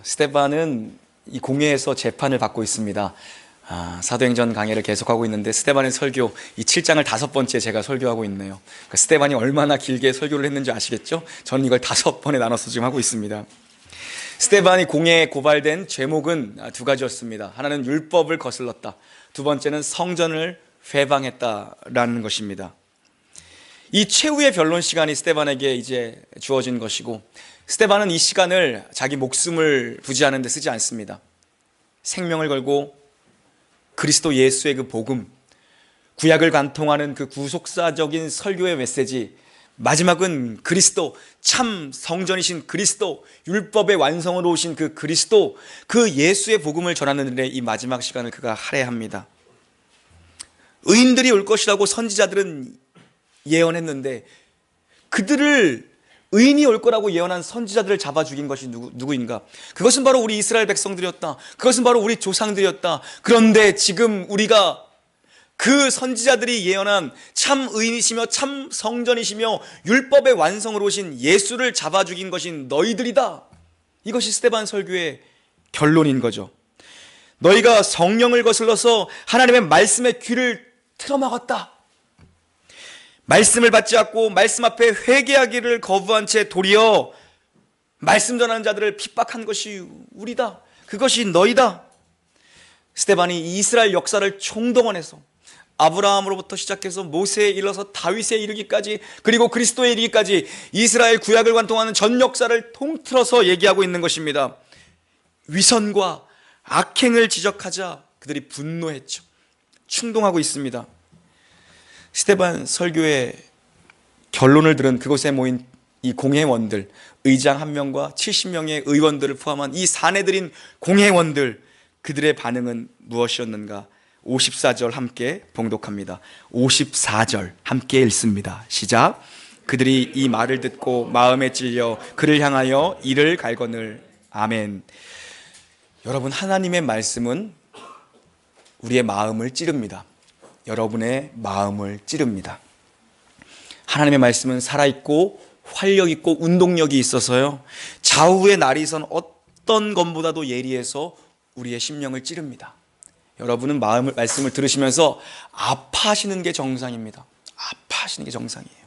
스데반은 이 공회에서 재판을 받고 있습니다. 사도행전 강해를 계속하고 있는데 스데반의 설교 이 7장을 5번째 제가 설교하고 있네요. 그러니까 스데반이 얼마나 길게 설교를 했는지 아시겠죠? 저는 이걸 5번에 나눠서 지금 하고 있습니다. 스데반이 공회에 고발된 죄목은 2가지였습니다. 하나는 율법을 거슬렀다. 2번째는 성전을 회방했다라는 것입니다. 이 최후의 변론 시간이 스데반에게 이제 주어진 것이고, 스데반은 이 시간을 자기 목숨을 부지하는 데 쓰지 않습니다. 생명을 걸고 그리스도 예수의 그 복음, 구약을 관통하는 그 구속사적인 설교의 메시지, 마지막은 그리스도, 참 성전이신 그리스도, 율법의 완성으로 오신 그 그리스도, 그 예수의 복음을 전하는 일에 이 마지막 시간을 그가 할애합니다. 의인들이 올 것이라고 선지자들은 예언했는데, 그들을 의인이 올 거라고 예언한 선지자들을 잡아 죽인 것이 누구인가? 그것은 바로 우리 이스라엘 백성들이었다. 그것은 바로 우리 조상들이었다. 그런데 지금 우리가 그 선지자들이 예언한 참 의인이시며 참 성전이시며 율법의 완성으로 오신 예수를 잡아 죽인 것인 너희들이다. 이것이 스데반 설교의 결론인 거죠. 너희가 성령을 거슬러서 하나님의 말씀에 귀를 틀어막았다. 말씀을 받지 않고 말씀 앞에 회개하기를 거부한 채 도리어 말씀 전하는 자들을 핍박한 것이 우리다. 그것이 너희다. 스데반이 이스라엘 역사를 총동원해서 아브라함으로부터 시작해서 모세에 이르러서 다윗에 이르기까지, 그리고 그리스도에 이르기까지 이스라엘 구약을 관통하는 전 역사를 통틀어서 얘기하고 있는 것입니다. 위선과 악행을 지적하자 그들이 분노했죠. 충동하고 있습니다. 스데반 설교의 결론을 들은 그곳에 모인 이 공회원들, 의장 1명과 70명의 의원들을 포함한 이 사내들인 공회원들, 그들의 반응은 무엇이었는가? 54절 함께 봉독합니다. 54절 함께 읽습니다. 시작. 그들이 이 말을 듣고 마음에 찔려 그를 향하여 이를 갈거늘. 아멘. 여러분, 하나님의 말씀은 우리의 마음을 찌릅니다. 여러분의 마음을 찌릅니다. 하나님의 말씀은 살아있고 활력있고 운동력이 있어서요, 좌우의 날이선 어떤 것보다도 예리해서 우리의 심령을 찌릅니다. 여러분은 말씀을 들으시면서 아파하시는 게 정상입니다. 아파하시는 게 정상이에요.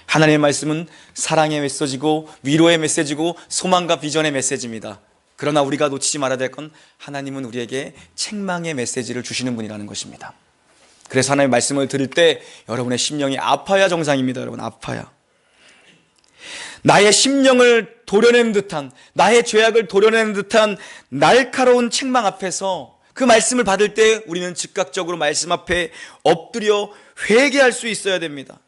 하나님의 말씀은 사랑의 메시지고 위로의 메시지고 소망과 비전의 메시지입니다. 그러나 우리가 놓치지 말아야 될 건 하나님은 우리에게 책망의 메시지를 주시는 분이라는 것입니다. 그래서 하나님의 말씀을 들을 때 여러분의 심령이 아파야 정상입니다. 여러분, 아파야. 나의 심령을 도려내는 듯한, 나의 죄악을 도려내는 듯한 날카로운 책망 앞에서 그 말씀을 받을 때 우리는 즉각적으로 말씀 앞에 엎드려 회개할 수 있어야 됩니다.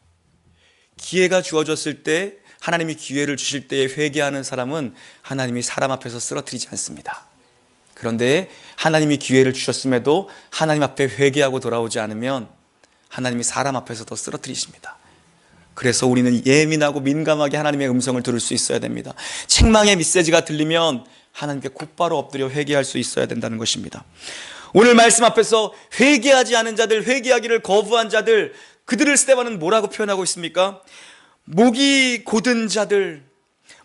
기회가 주어졌을 때, 하나님이 기회를 주실 때에 회개하는 사람은 하나님이 사람 앞에서 쓰러뜨리지 않습니다. 그런데 하나님이 기회를 주셨음에도 하나님 앞에 회개하고 돌아오지 않으면 하나님이 사람 앞에서도 쓰러뜨리십니다. 그래서 우리는 예민하고 민감하게 하나님의 음성을 들을 수 있어야 됩니다. 책망의 메시지가 들리면 하나님께 곧바로 엎드려 회개할 수 있어야 된다는 것입니다. 오늘 말씀 앞에서 회개하지 않은 자들, 회개하기를 거부한 자들, 그들을 스데반은 뭐라고 표현하고 있습니까? 목이 곧은 자들,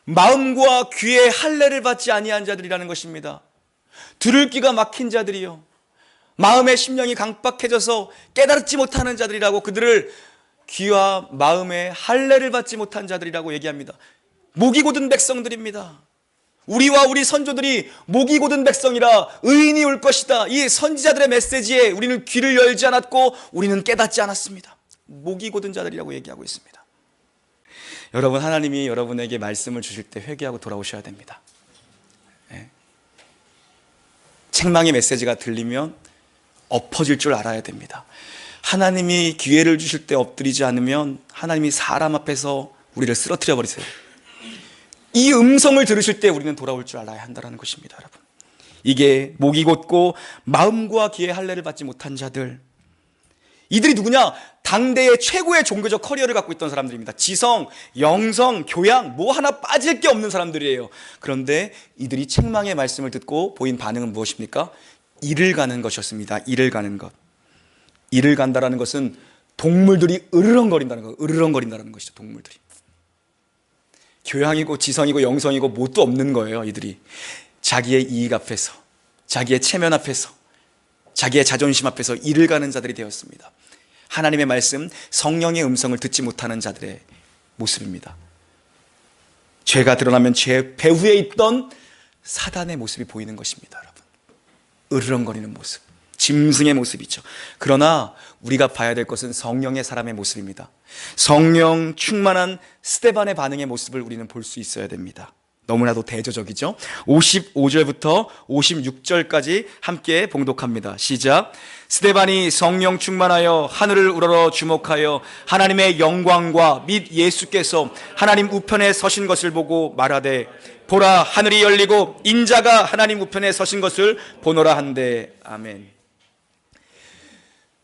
마음과 귀에 할례를 받지 아니한 자들이라는 것입니다. 들을 귀가 막힌 자들이요, 마음의 심령이 강박해져서 깨달지 못하는 자들이라고, 그들을 귀와 마음의 할례를 받지 못한 자들이라고 얘기합니다. 목이 곧은 백성들입니다. 우리와 우리 선조들이 목이 곧은 백성이라 의인이 올 것이다, 이 선지자들의 메시지에 우리는 귀를 열지 않았고 우리는 깨닫지 않았습니다. 목이 곧은 자들이라고 얘기하고 있습니다. 여러분, 하나님이 여러분에게 말씀을 주실 때 회개하고 돌아오셔야 됩니다. 책망의 메시지가 들리면 엎어질 줄 알아야 됩니다. 하나님이 기회를 주실 때 엎드리지 않으면 하나님이 사람 앞에서 우리를 쓰러뜨려 버리세요. 이 음성을 들으실 때 우리는 돌아올 줄 알아야 한다는 것입니다. 여러분, 이게 목이 곧고 마음과 귀의 할례를 받지 못한 자들, 이들이 누구냐? 당대의 최고의 종교적 커리어를 갖고 있던 사람들입니다. 지성, 영성, 교양 뭐 하나 빠질 게 없는 사람들이에요. 그런데 이들이 책망의 말씀을 듣고 보인 반응은 무엇입니까? 이를 가는 것이었습니다. 이를 가는 것. 이를 간다라는 것은 동물들이 으르렁거린다는 거, 으르렁거린다는 것이죠. 동물들이 교양이고 지성이고 영성이고 뭣도 없는 거예요. 이들이 자기의 이익 앞에서, 자기의 체면 앞에서, 자기의 자존심 앞에서 일을 가는 자들이 되었습니다. 하나님의 말씀, 성령의 음성을 듣지 못하는 자들의 모습입니다. 죄가 드러나면 죄 배후에 있던 사단의 모습이 보이는 것입니다. 여러분, 으르렁거리는 모습, 짐승의 모습이죠. 그러나 우리가 봐야 될 것은 성령의 사람의 모습입니다. 성령 충만한 스데반의 반응의 모습을 우리는 볼 수 있어야 됩니다. 너무나도 대조적이죠. 55절부터 56절까지 함께 봉독합니다. 시작. 스데반이 성령 충만하여 하늘을 우러러 주목하여 하나님의 영광과 및 예수께서 하나님 우편에 서신 것을 보고 말하되, 보라, 하늘이 열리고 인자가 하나님 우편에 서신 것을 보노라 한대. 아멘.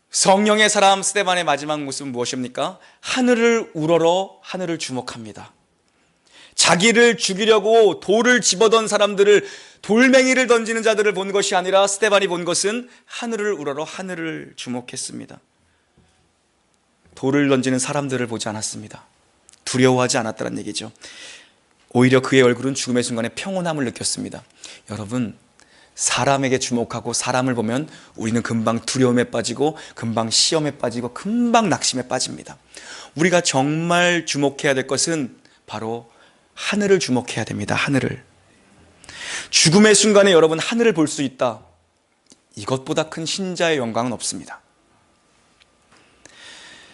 성령의 사람 스데반의 마지막 모습은 무엇입니까? 하늘을 우러러 하늘을 주목합니다. 자기를 죽이려고 돌을 집어던 사람들을, 돌멩이를 던지는 자들을 본 것이 아니라 스데반이 본 것은 하늘을 우러러 하늘을 주목했습니다. 돌을 던지는 사람들을 보지 않았습니다. 두려워하지 않았다는 얘기죠. 오히려 그의 얼굴은 죽음의 순간에 평온함을 느꼈습니다. 여러분, 사람에게 주목하고 사람을 보면 우리는 금방 두려움에 빠지고 금방 시험에 빠지고 금방 낙심에 빠집니다. 우리가 정말 주목해야 될 것은 바로 하늘을 주목해야 됩니다. 하늘을. 죽음의 순간에 여러분 하늘을 볼 수 있다. 이것보다 큰 신자의 영광은 없습니다.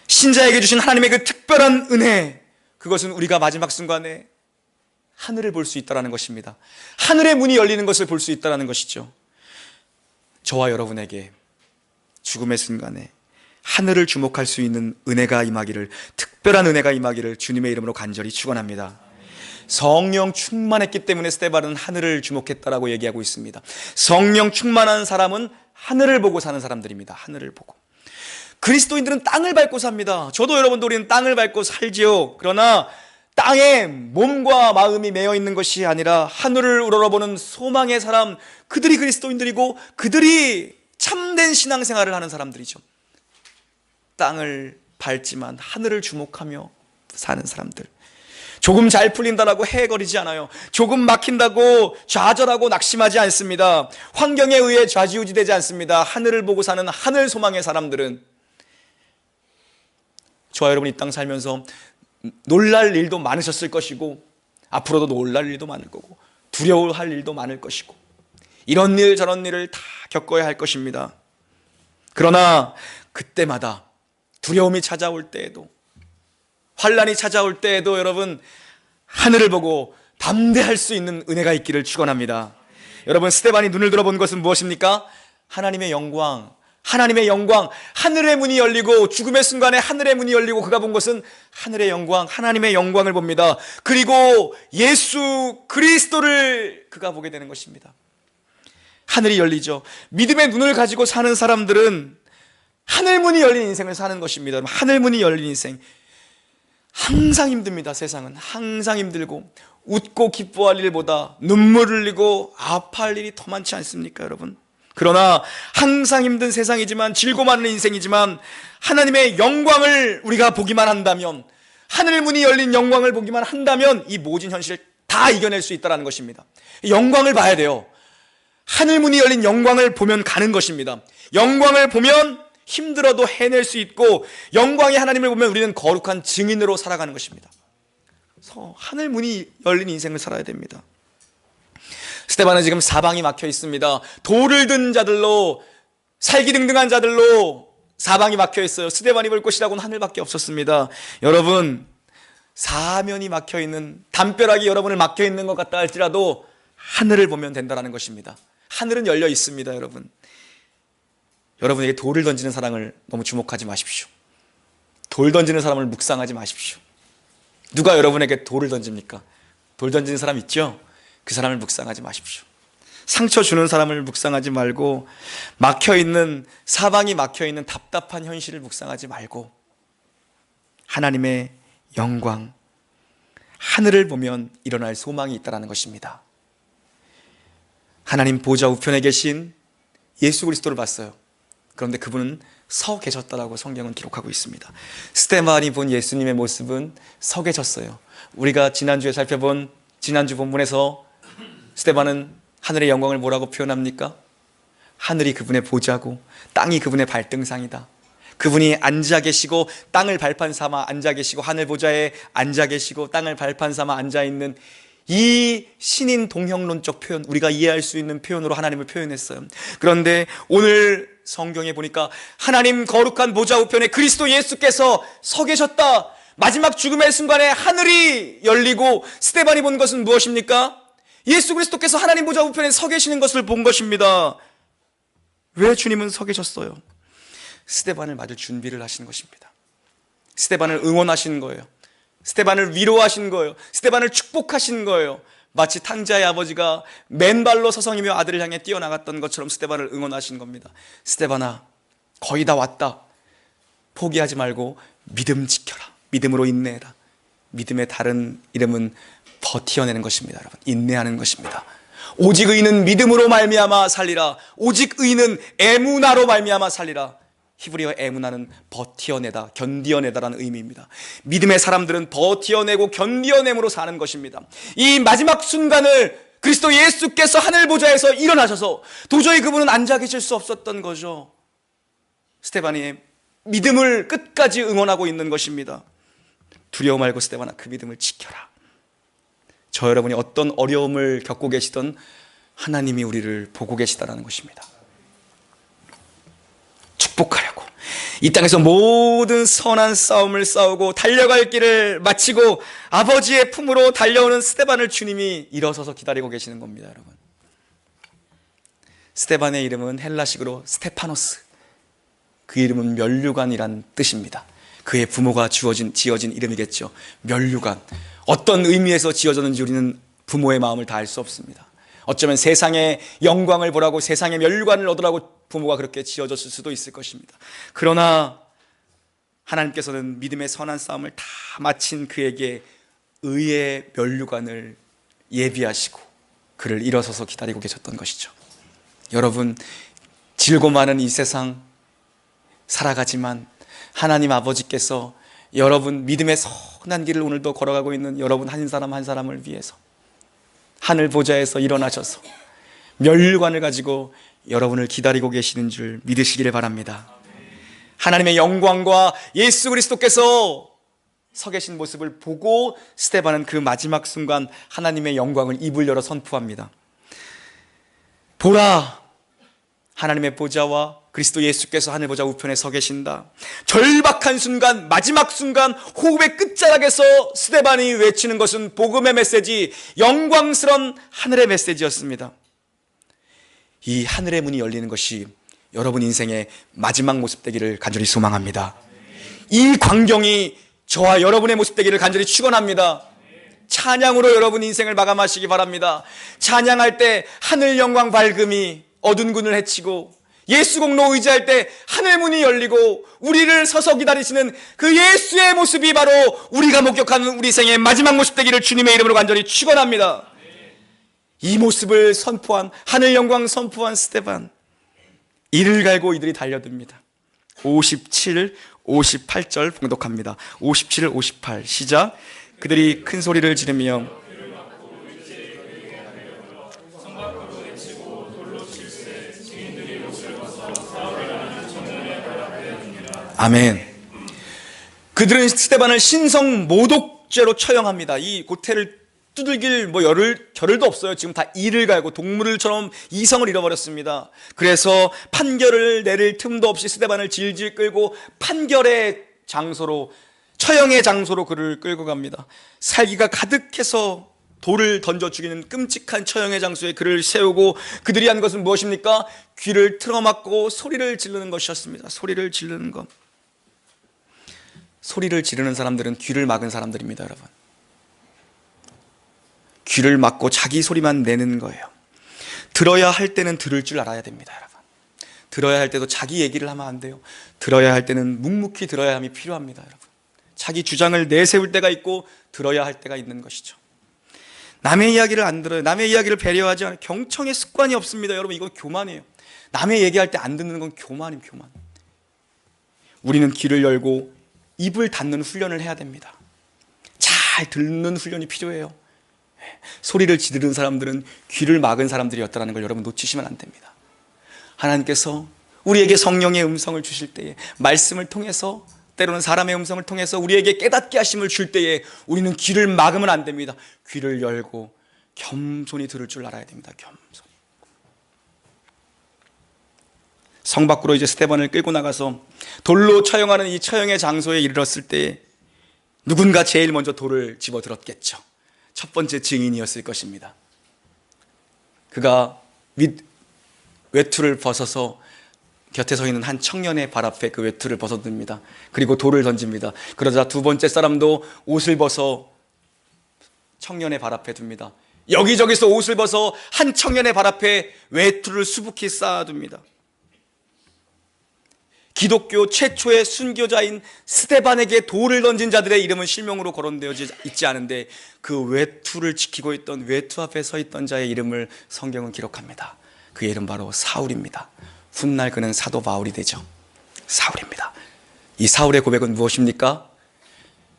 신자에게 주신 하나님의 그 특별한 은혜, 그것은 우리가 마지막 순간에 하늘을 볼 수 있다는 것입니다. 하늘의 문이 열리는 것을 볼 수 있다는 것이죠. 저와 여러분에게 죽음의 순간에 하늘을 주목할 수 있는 은혜가 임하기를, 특별한 은혜가 임하기를 주님의 이름으로 간절히 축원합니다. 성령 충만했기 때문에 스데반은 하늘을 주목했다라고 얘기하고 있습니다. 성령 충만한 사람은 하늘을 보고 사는 사람들입니다. 하늘을 보고. 그리스도인들은 땅을 밟고 삽니다. 저도 여러분도 우리는 땅을 밟고 살지요. 그러나 땅에 몸과 마음이 매여 있는 것이 아니라 하늘을 우러러보는 소망의 사람, 그들이 그리스도인들이고 그들이 참된 신앙생활을 하는 사람들이죠. 땅을 밟지만 하늘을 주목하며 사는 사람들. 조금 잘 풀린다라고 헤거리지 않아요. 조금 막힌다고 좌절하고 낙심하지 않습니다. 환경에 의해 좌지우지되지 않습니다. 하늘을 보고 사는 하늘 소망의 사람들은, 저와 여러분이 이 땅 살면서 놀랄 일도 많으셨을 것이고 앞으로도 놀랄 일도 많을 거고 두려워할 일도 많을 것이고 이런 일 저런 일을 다 겪어야 할 것입니다. 그러나 그때마다 두려움이 찾아올 때에도, 환난이 찾아올 때에도 여러분 하늘을 보고 담대할 수 있는 은혜가 있기를 축원합니다. 여러분, 스데반이 눈을 들어본 것은 무엇입니까? 하나님의 영광, 하나님의 영광. 하늘의 문이 열리고 죽음의 순간에 하늘의 문이 열리고 그가 본 것은 하늘의 영광, 하나님의 영광을 봅니다. 그리고 예수 그리스도를 그가 보게 되는 것입니다. 하늘이 열리죠. 믿음의 눈을 가지고 사는 사람들은 하늘문이 열린 인생을 사는 것입니다. 하늘문이 열린 인생. 항상 힘듭니다. 세상은 항상 힘들고 웃고 기뻐할 일보다 눈물 흘리고 아파할 일이 더 많지 않습니까, 여러분? 그러나 항상 힘든 세상이지만 즐거움 많은 인생이지만 하나님의 영광을 우리가 보기만 한다면, 하늘문이 열린 영광을 보기만 한다면 이 모진 현실을 다 이겨낼 수 있다는 것입니다. 영광을 봐야 돼요. 하늘문이 열린 영광을 보면 가는 것입니다. 영광을 보면 힘들어도 해낼 수 있고, 영광의 하나님을 보면 우리는 거룩한 증인으로 살아가는 것입니다. 그래서 하늘문이 열린 인생을 살아야 됩니다. 스데반은 지금 사방이 막혀 있습니다. 돌을 든 자들로, 살기등등한 자들로 사방이 막혀 있어요. 스데반이 볼 곳이라고는 하늘밖에 없었습니다. 여러분, 사면이 막혀 있는, 담벼락이 여러분을 막혀 있는 것 같다 할지라도 하늘을 보면 된다는 것입니다. 하늘은 열려 있습니다. 여러분에게 돌을 던지는 사람을 너무 주목하지 마십시오. 돌 던지는 사람을 묵상하지 마십시오. 누가 여러분에게 돌을 던집니까? 돌 던지는 사람 있죠? 그 사람을 묵상하지 마십시오. 상처 주는 사람을 묵상하지 말고, 막혀있는, 사방이 막혀있는 답답한 현실을 묵상하지 말고, 하나님의 영광, 하늘을 보면 일어날 소망이 있다는 것입니다. 하나님 보좌 우편에 계신 예수 그리스도를 봤어요. 그런데 그분은 서 계셨다라고 성경은 기록하고 있습니다. 스데반이 본 예수님의 모습은 서 계셨어요. 우리가 지난주에 살펴본 지난주 본문에서 스데반은 하늘의 영광을 뭐라고 표현합니까? 하늘이 그분의 보좌고 땅이 그분의 발등상이다. 그분이 앉아 계시고 땅을 발판 삼아 앉아 계시고 하늘 보좌에 앉아 계시고 땅을 발판 삼아 앉아 있는 이 신인 동형론적 표현, 우리가 이해할 수 있는 표현으로 하나님을 표현했어요. 그런데 오늘 성경에 보니까 하나님 거룩한 보좌 우편에 그리스도 예수께서 서 계셨다. 마지막 죽음의 순간에 하늘이 열리고 스데반이 본 것은 무엇입니까? 예수 그리스도께서 하나님 보좌 우편에 서 계시는 것을 본 것입니다. 왜 주님은 서 계셨어요? 스데반을 맞을 준비를 하신 것입니다. 스데반을 응원하신 거예요. 스데반을 위로하신 거예요. 스데반을 축복하신 거예요. 마치 탕자의 아버지가 맨발로 서성이며 아들을 향해 뛰어나갔던 것처럼 스데반을 응원하신 겁니다. 스데반아, 거의 다 왔다. 포기하지 말고 믿음 지켜라. 믿음으로 인내해라. 믿음의 다른 이름은 버티어내는 것입니다. 여러분, 인내하는 것입니다. 오직 의인은 믿음으로 말미암아 살리라. 오직 의인은 에무나로 말미암아 살리라. 히브리어 에무나는 버티어내다, 견디어내다라는 의미입니다. 믿음의 사람들은 버티어내고 견디어냄으로 사는 것입니다. 이 마지막 순간을 그리스도 예수께서 하늘 보좌에서 일어나셔서 도저히 그분은 앉아 계실 수 없었던 거죠. 스데반이 믿음을 끝까지 응원하고 있는 것입니다. 두려워 말고 스데반아, 그 믿음을 지켜라. 저 여러분이 어떤 어려움을 겪고 계시던 하나님이 우리를 보고 계시다라는 것입니다. 축복하려고 이 땅에서 모든 선한 싸움을 싸우고 달려갈 길을 마치고 아버지의 품으로 달려오는 스데반을 주님이 일어서서 기다리고 계시는 겁니다. 여러분, 스데반의 이름은 헬라식으로 스테파노스, 그 이름은 면류관이란 뜻입니다. 그의 부모가 지어진 이름이겠죠. 면류관. 어떤 의미에서 지어졌는지 우리는 부모의 마음을 다 알 수 없습니다. 어쩌면 세상의 영광을 보라고 세상의 면류관을 얻으라고 부모가 그렇게 지어졌을 수도 있을 것입니다. 그러나 하나님께서는 믿음의 선한 싸움을 다 마친 그에게 의의 면류관을 예비하시고 그를 일어서서 기다리고 계셨던 것이죠. 여러분, 질고 많은 이 세상 살아가지만 하나님 아버지께서 여러분 믿음의 선한 길을 오늘도 걸어가고 있는 여러분 한 사람 한 사람을 위해서 하늘 보좌에서 일어나셔서 면류관을 가지고 여러분을 기다리고 계시는 줄 믿으시기를 바랍니다. 하나님의 영광과 예수 그리스도께서 서 계신 모습을 보고 스데반은 그 마지막 순간 하나님의 영광을 입을 열어 선포합니다. 보라, 하나님의 보좌와 그리스도 예수께서 하늘 보좌 우편에 서 계신다. 절박한 순간, 마지막 순간, 호흡의 끝자락에서 스데반이 외치는 것은 복음의 메시지, 영광스러운 하늘의 메시지였습니다. 이 하늘의 문이 열리는 것이 여러분 인생의 마지막 모습 되기를 간절히 소망합니다. 이 광경이 저와 여러분의 모습 되기를 간절히 축원합니다. 찬양으로 여러분 인생을 마감하시기 바랍니다. 찬양할 때 하늘 영광 밝음이 어두운 군을 헤치고 예수 공로 의지할 때 하늘 문이 열리고 우리를 서서 기다리시는 그 예수의 모습이 바로 우리가 목격하는 우리 생의 마지막 모습 되기를 주님의 이름으로 간절히 축원합니다. 이 모습을 선포한, 하늘 영광 선포한 스데반, 이를 갈고 이들이 달려듭니다. 57, 58절 봉독합니다. 57, 58 시작. 그들이 큰 소리를 지르며 아멘. 그들은 스데반을 신성 모독죄로 처형합니다. 이 고태를 두들길 겨를도 없어요. 지금 다 이를 갈고 동물처럼 이성을 잃어버렸습니다. 그래서 판결을 내릴 틈도 없이 스데반을 질질 끌고 판결의 장소로, 처형의 장소로 그를 끌고 갑니다. 살기가 가득해서 돌을 던져 죽이는 끔찍한 처형의 장소에 그를 세우고 그들이 한 것은 무엇입니까? 귀를 틀어막고 소리를 지르는 것이었습니다. 소리를 지르는 것. 소리를 지르는 사람들은 귀를 막은 사람들입니다. 여러분, 귀를 막고 자기 소리만 내는 거예요. 들어야 할 때는 들을 줄 알아야 됩니다. 여러분, 들어야 할 때도 자기 얘기를 하면 안 돼요. 들어야 할 때는 묵묵히 들어야 함이 필요합니다. 여러분, 자기 주장을 내세울 때가 있고 들어야 할 때가 있는 것이죠. 남의 이야기를 안 들어요. 남의 이야기를 배려하지 않아요. 경청의 습관이 없습니다. 여러분, 이건 교만이에요. 남의 얘기할 때 안 듣는 건 교만이에요. 교만. 우리는 귀를 열고 입을 닫는 훈련을 해야 됩니다. 잘 듣는 훈련이 필요해요. 소리를 지르는 사람들은 귀를 막은 사람들이었다는 걸 여러분 놓치시면 안 됩니다. 하나님께서 우리에게 성령의 음성을 주실 때에, 말씀을 통해서, 때로는 사람의 음성을 통해서 우리에게 깨닫게 하심을 줄 때에 우리는 귀를 막으면 안 됩니다. 귀를 열고 겸손히 들을 줄 알아야 됩니다. 겸손히. 성 밖으로 이제 스데반을 끌고 나가서 돌로 처형하는 이 처형의 장소에 이르렀을 때에 누군가 제일 먼저 돌을 집어들었겠죠. 첫 번째 증인이었을 것입니다. 그가 외투를 벗어서 곁에 서 있는 한 청년의 발 앞에 그 외투를 벗어듭니다. 그리고 돌을 던집니다. 그러자 두 번째 사람도 옷을 벗어 청년의 발 앞에 둡니다. 여기저기서 옷을 벗어 한 청년의 발 앞에 외투를 수북히 쌓아둡니다. 기독교 최초의 순교자인 스데반에게 돌을 던진 자들의 이름은 실명으로 거론되어 있지 않은데 그 외투를 지키고 있던, 외투 앞에 서 있던 자의 이름을 성경은 기록합니다. 그의 이름 바로 사울입니다. 훗날 그는 사도 바울이 되죠. 사울입니다. 이 사울의 고백은 무엇입니까?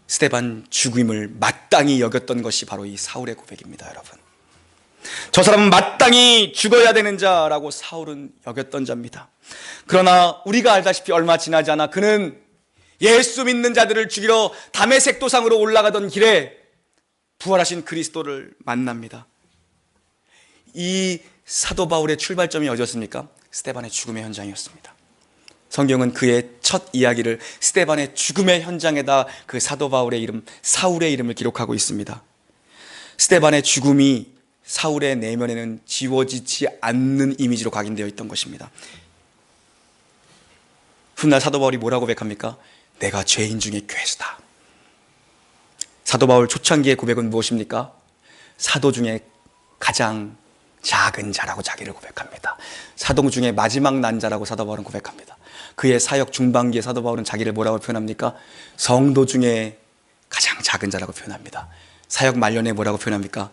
스데반 죽임을 마땅히 여겼던 것이 바로 이 사울의 고백입니다. 여러분, 저 사람은 마땅히 죽어야 되는 자라고 사울은 여겼던 자입니다. 그러나 우리가 알다시피 얼마 지나지 않아 그는 예수 믿는 자들을 죽이러 다메섹 도상으로 올라가던 길에 부활하신 그리스도를 만납니다. 이 사도 바울의 출발점이 어디였습니까? 스데반의 죽음의 현장이었습니다. 성경은 그의 첫 이야기를 스데반의 죽음의 현장에다 그 사도 바울의 이름, 사울의 이름을 기록하고 있습니다. 스데반의 죽음이 사울의 내면에는 지워지지 않는 이미지로 각인되어 있던 것입니다. 훗날 사도 바울이 뭐라고 고백합니까? 내가 죄인 중에 괴수다. 사도 바울 초창기의 고백은 무엇입니까? 사도 중에 가장 작은 자라고 자기를 고백합니다. 사도 중에 마지막 난 자라고 사도 바울은 고백합니다. 그의 사역 중반기에 사도 바울은 자기를 뭐라고 표현합니까? 성도 중에 가장 작은 자라고 표현합니다. 사역 말년에 뭐라고 표현합니까?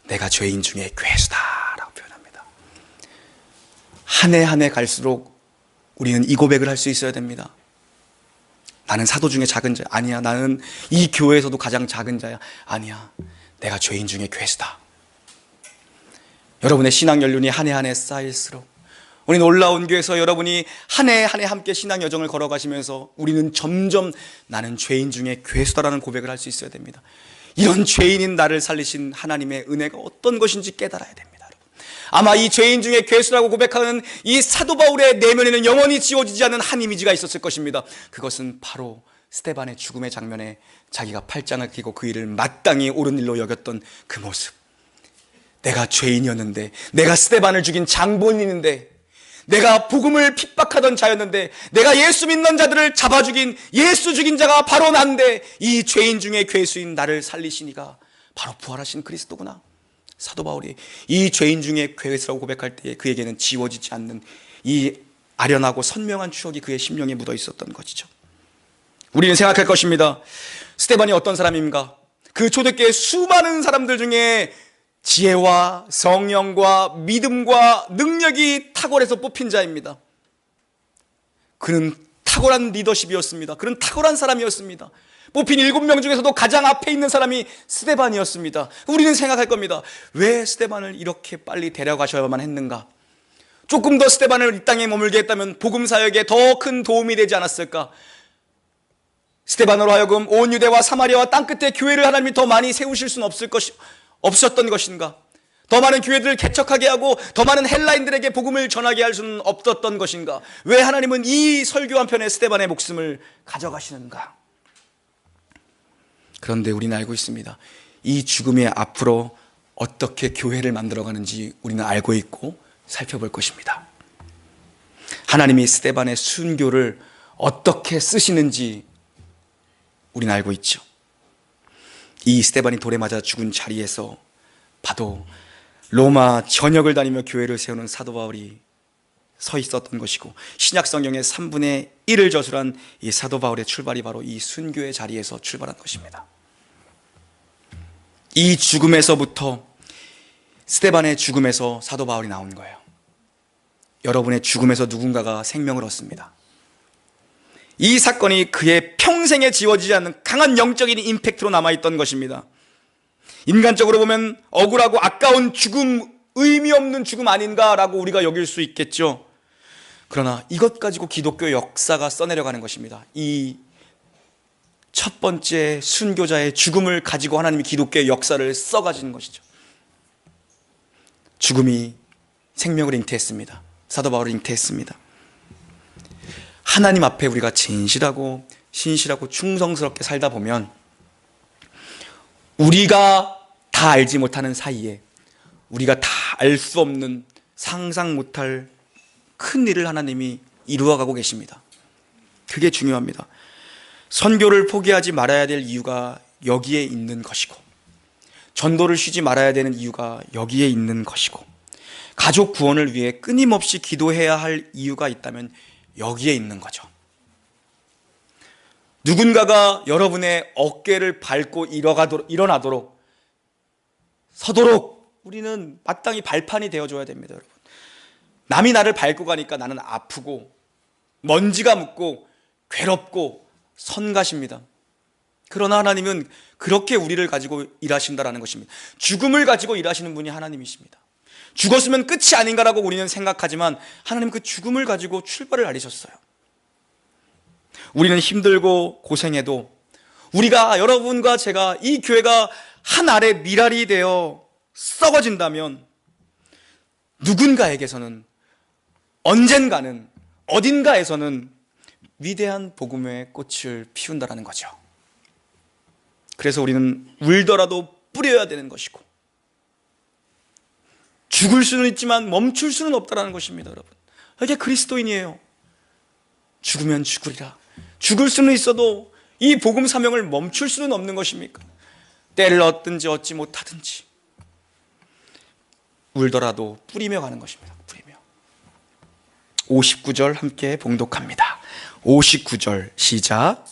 내가 죄인 중에 괴수다라고 표현합니다. 한 해 한 해 갈수록 우리는 이 고백을 할 수 있어야 됩니다. 나는 사도 중에 작은 자야. 아니야. 나는 이 교회에서도 가장 작은 자야. 아니야. 내가 죄인 중에 괴수다. 여러분의 신앙 연륜이 한 해 한 해 쌓일수록, 우리 놀라운 교회에서 여러분이 한 해 한 해 함께 신앙 여정을 걸어가시면서 우리는 점점 나는 죄인 중에 괴수다라는 고백을 할 수 있어야 됩니다. 이런 죄인인 나를 살리신 하나님의 은혜가 어떤 것인지 깨달아야 됩니다. 아마 이 죄인 중에 괴수라고 고백하는 이 사도 바울의 내면에는 영원히 지워지지 않는 한 이미지가 있었을 것입니다. 그것은 바로 스데반의 죽음의 장면에 자기가 팔짱을 끼고 그 일을 마땅히 옳은 일로 여겼던 그 모습. 내가 죄인이었는데, 내가 스데반을 죽인 장본인인데, 내가 복음을 핍박하던 자였는데, 내가 예수 믿는 자들을 잡아 죽인, 예수 죽인 자가 바로 난데, 이 죄인 중에 괴수인 나를 살리신 이가 바로 부활하신 그리스도구나. 사도 바울이 이 죄인 중에 괴수라고 고백할 때에 그에게는 지워지지 않는 이 아련하고 선명한 추억이 그의 심령에 묻어 있었던 것이죠. 우리는 생각할 것입니다. 스데반이 어떤 사람입니까? 그 초대교회 수많은 사람들 중에 지혜와 성령과 믿음과 능력이 탁월해서 뽑힌 자입니다. 그는 탁월한 리더십이었습니다. 그는 탁월한 사람이었습니다. 뽑힌 7명 중에서도 가장 앞에 있는 사람이 스데반이었습니다. 우리는 생각할 겁니다. 왜 스데반을 이렇게 빨리 데려가셔야만 했는가? 조금 더 스데반을 이 땅에 머물게 했다면 복음 사역에 더 큰 도움이 되지 않았을까? 스데반으로 하여금 온 유대와 사마리아와 땅끝에 교회를 하나님이 더 많이 세우실 수는 없었던 것인가? 더 많은 교회들을 개척하게 하고 더 많은 헬라인들에게 복음을 전하게 할 수는 없었던 것인가? 왜 하나님은 이 설교 한 편에 스데반의 목숨을 가져가시는가? 그런데 우리는 알고 있습니다. 이 죽음의 앞으로 어떻게 교회를 만들어가는지 우리는 알고 있고 살펴볼 것입니다. 하나님이 스데반의 순교를 어떻게 쓰시는지 우리는 알고 있죠. 이 스데반이 돌에 맞아 죽은 자리에서 봐도 로마 전역을 다니며 교회를 세우는 사도 바울이 서 있었던 것이고, 신약 성경의 3분의 1을 저술한 이 사도 바울의 출발이 바로 이 순교의 자리에서 출발한 것입니다. 이 죽음에서부터, 스데반의 죽음에서 사도 바울이 나온 거예요. 여러분의 죽음에서 누군가가 생명을 얻습니다. 이 사건이 그의 평생에 지워지지 않는 강한 영적인 임팩트로 남아있던 것입니다. 인간적으로 보면 억울하고 아까운 죽음, 의미 없는 죽음 아닌가라고 우리가 여길 수 있겠죠. 그러나 이것 가지고 기독교 역사가 써내려가는 것입니다. 이 첫 번째 순교자의 죽음을 가지고 하나님이 기독교의 역사를 써가지는 것이죠. 죽음이 생명을 잉태했습니다. 사도 바울을 잉태했습니다. 하나님 앞에 우리가 진실하고 신실하고 충성스럽게 살다 보면 우리가 다 알지 못하는 사이에 우리가 다 알 수 없는 상상 못할 큰 일을 하나님이 이루어가고 계십니다. 그게 중요합니다. 선교를 포기하지 말아야 될 이유가 여기에 있는 것이고, 전도를 쉬지 말아야 되는 이유가 여기에 있는 것이고, 가족 구원을 위해 끊임없이 기도해야 할 이유가 있다면 여기에 있는 거죠. 누군가가 여러분의 어깨를 밟고 일어나도록 서도록 우리는 마땅히 발판이 되어줘야 됩니다. 여러분, 남이 나를 밟고 가니까 나는 아프고 먼지가 묻고 괴롭고 선가십니다. 그러나 하나님은 그렇게 우리를 가지고 일하신다라는 것입니다. 죽음을 가지고 일하시는 분이 하나님이십니다. 죽었으면 끝이 아닌가라고 우리는 생각하지만 하나님 그 죽음을 가지고 출발을 알리셨어요. 우리는 힘들고 고생해도 우리가, 여러분과 제가, 이 교회가 한 알의 밀알이 되어 썩어진다면 누군가에게서는, 언젠가는, 어딘가에서는 위대한 복음의 꽃을 피운다라는 거죠. 그래서 우리는 울더라도 뿌려야 되는 것이고, 죽을 수는 있지만 멈출 수는 없다라는 것입니다. 여러분, 이게 그리스도인이에요. 죽으면 죽으리라. 죽을 수는 있어도 이 복음 사명을 멈출 수는 없는 것입니까? 때를 얻든지 얻지 못하든지 울더라도 뿌리며 가는 것입니다. 뿌리며. 59절 함께 봉독합니다. 59절 시작.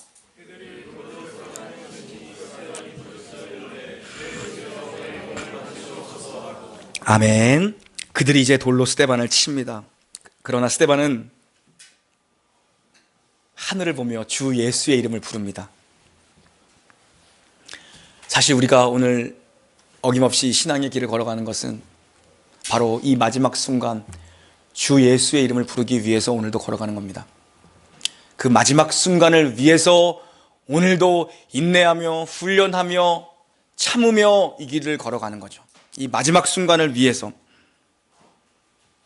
아멘. 그들이 이제 돌로 스데반을 칩니다. 그러나 스데반은 하늘을 보며 주 예수의 이름을 부릅니다. 사실 우리가 오늘 어김없이 신앙의 길을 걸어가는 것은 바로 이 마지막 순간 주 예수의 이름을 부르기 위해서 오늘도 걸어가는 겁니다. 그 마지막 순간을 위해서 오늘도 인내하며 훈련하며 참으며 이 길을 걸어가는 거죠. 이 마지막 순간을 위해서,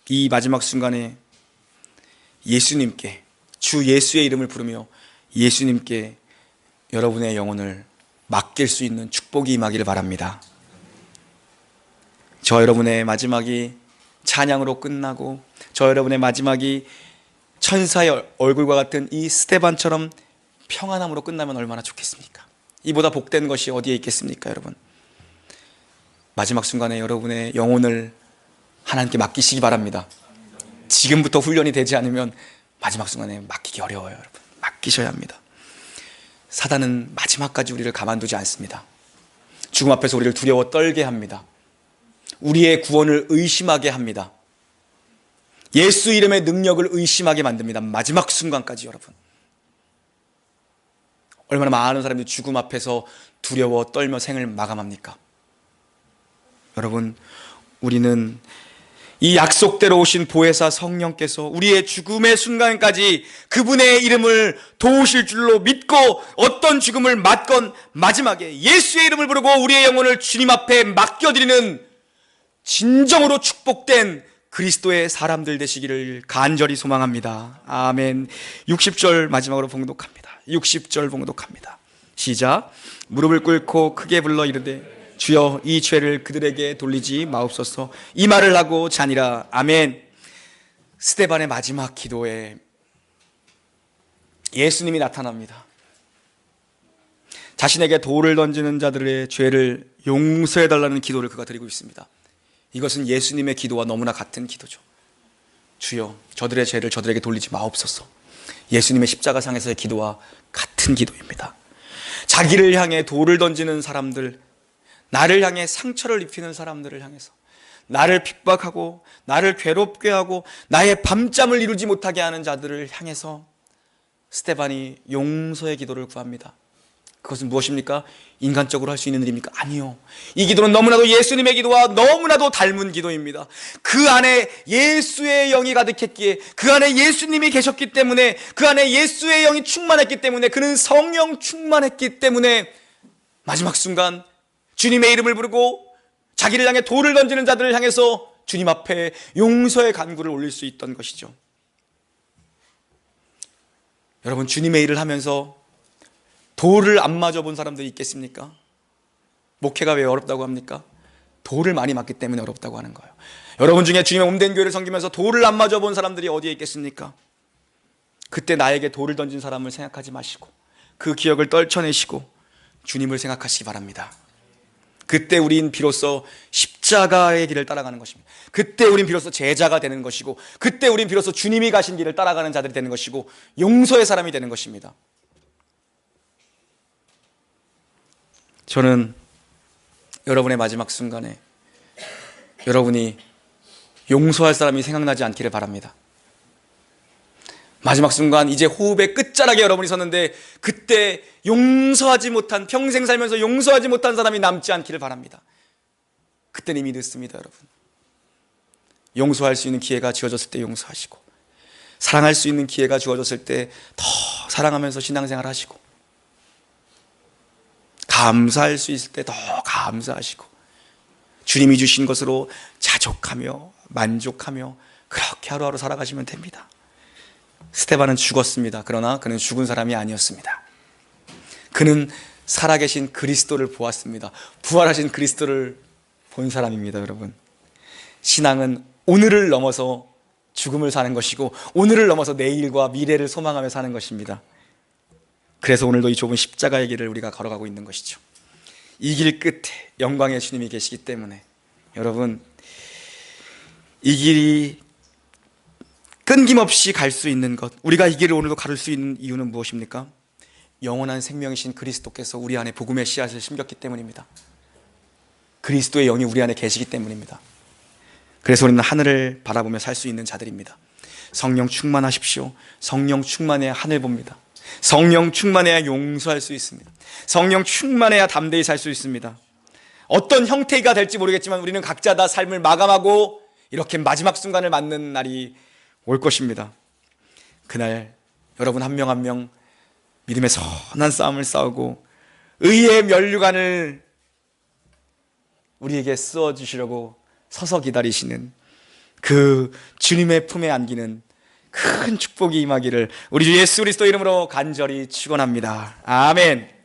이 마지막 순간에 예수님께, 주 예수의 이름을 부르며 예수님께 여러분의 영혼을 맡길 수 있는 축복이 임하기를 바랍니다. 저 여러분의 마지막이 찬양으로 끝나고 저 여러분의 마지막이 천사의 얼굴과 같은 이 스데반처럼 평안함으로 끝나면 얼마나 좋겠습니까? 이보다 복된 것이 어디에 있겠습니까, 여러분? 마지막 순간에 여러분의 영혼을 하나님께 맡기시기 바랍니다. 지금부터 훈련이 되지 않으면 마지막 순간에 맡기기 어려워요, 여러분. 맡기셔야 합니다. 사단은 마지막까지 우리를 가만두지 않습니다. 죽음 앞에서 우리를 두려워 떨게 합니다. 우리의 구원을 의심하게 합니다. 예수 이름의 능력을 의심하게 만듭니다. 마지막 순간까지. 여러분, 얼마나 많은 사람들이 죽음 앞에서 두려워 떨며 생을 마감합니까? 여러분, 우리는 이 약속대로 오신 보혜사 성령께서 우리의 죽음의 순간까지 그분의 이름을 도우실 줄로 믿고 어떤 죽음을 맞건 마지막에 예수의 이름을 부르고 우리의 영혼을 주님 앞에 맡겨드리는 진정으로 축복된 그리스도의 사람들 되시기를 간절히 소망합니다. 아멘. 60절 마지막으로 봉독합니다. 60절 봉독합니다. 시작. 무릎을 꿇고 크게 불러 이르되 주여 이 죄를 그들에게 돌리지 마옵소서. 이 말을 하고 자니라. 아멘. 스데반의 마지막 기도에 예수님이 나타납니다. 자신에게 돌을 던지는 자들의 죄를 용서해달라는 기도를 그가 드리고 있습니다. 이것은 예수님의 기도와 너무나 같은 기도죠. 주여 저들의 죄를 저들에게 돌리지 마옵소서. 예수님의 십자가상에서의 기도와 같은 기도입니다. 자기를 향해 돌을 던지는 사람들, 나를 향해 상처를 입히는 사람들을 향해서 나를 핍박하고 나를 괴롭게 하고 나의 밤잠을 이루지 못하게 하는 자들을 향해서 스데반이 용서의 기도를 구합니다. 그것은 무엇입니까? 인간적으로 할 수 있는 일입니까? 아니요. 이 기도는 너무나도 예수님의 기도와 너무나도 닮은 기도입니다. 그 안에 예수의 영이 가득했기에, 그 안에 예수님이 계셨기 때문에, 그 안에 예수의 영이 충만했기 때문에, 그는 성령 충만했기 때문에 마지막 순간 주님의 이름을 부르고 자기를 향해 돌을 던지는 자들을 향해서 주님 앞에 용서의 간구를 올릴 수 있던 것이죠. 여러분, 주님의 일을 하면서 돌을 안 맞아본 사람들이 있겠습니까? 목회가 왜 어렵다고 합니까? 돌을 많이 맞기 때문에 어렵다고 하는 거예요. 여러분 중에 주님의 몸된 교회를 섬기면서 돌을 안 맞아본 사람들이 어디에 있겠습니까? 그때 나에게 돌을 던진 사람을 생각하지 마시고 그 기억을 떨쳐내시고 주님을 생각하시기 바랍니다. 그때 우린 비로소 십자가의 길을 따라가는 것입니다. 그때 우린 비로소 제자가 되는 것이고, 그때 우린 비로소 주님이 가신 길을 따라가는 자들이 되는 것이고, 용서의 사람이 되는 것입니다. 저는 여러분의 마지막 순간에 여러분이 용서할 사람이 생각나지 않기를 바랍니다. 마지막 순간 이제 호흡의 끝자락에 여러분이 섰는데 그때 용서하지 못한, 평생 살면서 용서하지 못한 사람이 남지 않기를 바랍니다. 그때는 이미 늦습니다. 여러분, 용서할 수 있는 기회가 주어졌을 때 용서하시고, 사랑할 수 있는 기회가 주어졌을 때 더 사랑하면서 신앙생활 하시고, 감사할 수 있을 때 더 감사하시고, 주님이 주신 것으로 자족하며 만족하며 그렇게 하루하루 살아가시면 됩니다. 스데반은 죽었습니다. 그러나 그는 죽은 사람이 아니었습니다. 그는 살아계신 그리스도를 보았습니다. 부활하신 그리스도를 본 사람입니다. 여러분, 신앙은 오늘을 넘어서 죽음을 사는 것이고, 오늘을 넘어서 내일과 미래를 소망하며 사는 것입니다. 그래서 오늘도 이 좁은 십자가의 길을 우리가 걸어가고 있는 것이죠. 이 길 끝에 영광의 주님이 계시기 때문에 여러분, 이 길이 끊김없이 갈 수 있는 것, 우리가 이 길을 오늘도 걸을 수 있는 이유는 무엇입니까? 영원한 생명이신 그리스도께서 우리 안에 복음의 씨앗을 심겼기 때문입니다. 그리스도의 영이 우리 안에 계시기 때문입니다. 그래서 우리는 하늘을 바라보며 살 수 있는 자들입니다. 성령 충만하십시오. 성령 충만해야 하늘 봅니다. 성령 충만해야 용서할 수 있습니다. 성령 충만해야 담대히 살 수 있습니다. 어떤 형태가 될지 모르겠지만 우리는 각자 다 삶을 마감하고 이렇게 마지막 순간을 맞는 날이 올 것입니다. 그날 여러분 한 명 한 명 믿음의 선한 싸움을 싸우고 의의 면류관을 우리에게 쏘아주시려고 서서 기다리시는 그 주님의 품에 안기는 큰 축복이 임하기를 우리 주 예수 그리스도 이름으로 간절히 축원합니다. 아멘.